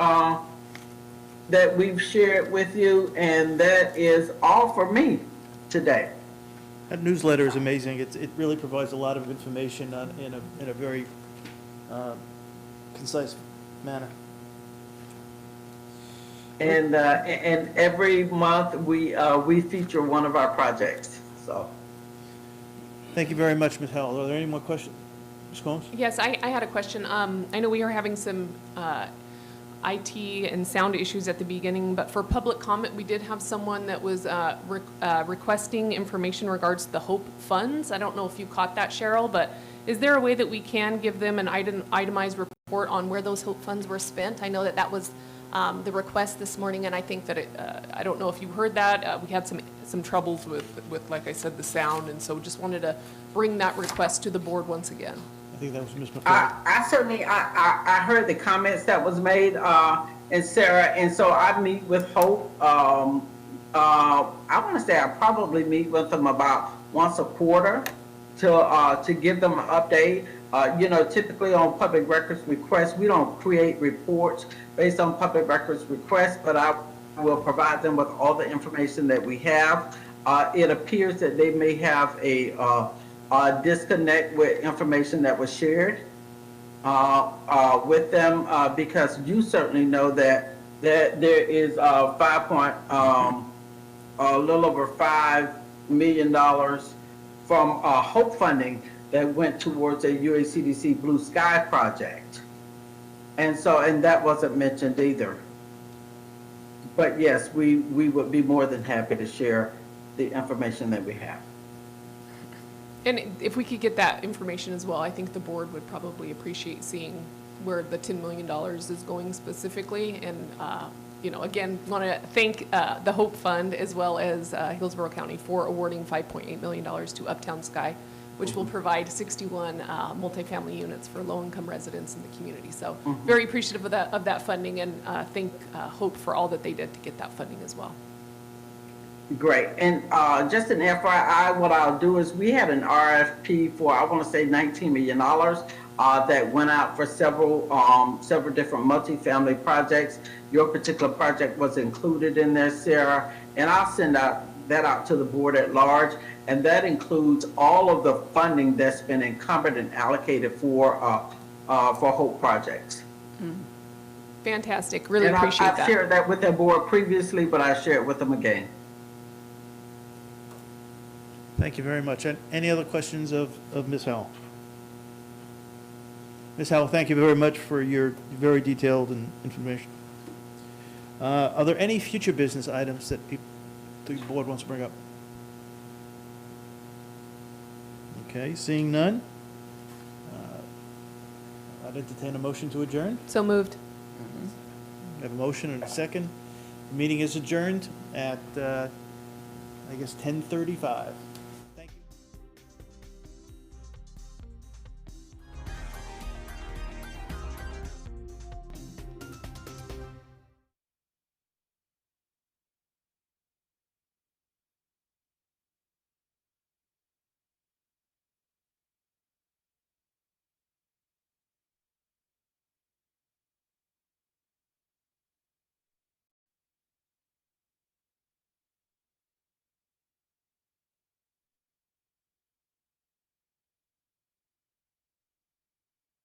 that we've shared with you, and that is all for me today. That newsletter is amazing. It really provides a lot of information in a very concise manner. And every month we feature one of our projects. So Thank you very much, Ms. Howell. Are there any more questions? Ms. Combs? Yes, I had a question. I know we are having some IT and sound issues at the beginning, but for public comment, we did have someone that was requesting information regards to the HOPE funds. I don't know if you caught that, Cheryl, but is there a way that we can give them an itemized report on where those HOPE funds were spent? I know that that was the request this morning, and I think that I don't know if you heard that. We had some troubles with, like I said, the sound, and so just wanted to bring that request to the board once again. I think that was Ms. McCoy. I certainly heard the comments that was made, and Sarah, and so I meet with Hope. I want to say I probably meet with them about once a quarter to give them an update. You know, typically on public records requests, we don't create reports based on public records requests, but I will provide them with all the information that we have. It appears that they may have a disconnect with information that was shared with them, because you certainly know that there is a little over $5 million from HOPE funding that went towards a UACDC Blue Sky project. And that wasn't mentioned either. But yes, we would be more than happy to share the information that we have. And if we could get that information as well, I think the board would probably appreciate seeing where the $10 million is going specifically. And, you know, again, want to thank the HOPE Fund as well as Hillsborough County for awarding $5.8 million to Uptown Sky, which will provide 61 multifamily units for low-income residents in the community. So very appreciative of that funding, and thank HOPE for all that they did to get that funding as well. Great. And just an FYI, what I'll do is we had an RFP for, I want to say $19 million that went out for several different multifamily projects. Your particular project was included in there, Sarah, and I'll send that out to the board at large. And that includes all of the funding that's been encumbered and allocated for HOPE projects. Fantastic. Really appreciate that. I've shared that with the board previously, but I share it with them again. Thank you very much. Any other questions of Ms. Howell? Ms. Howell, thank you very much for your very detailed information. Are there any future business items that the board wants to bring up? Okay, seeing none. I'd entertain a motion to adjourn. So moved. We have a motion and a second. The meeting is adjourned at, I guess, 10:35.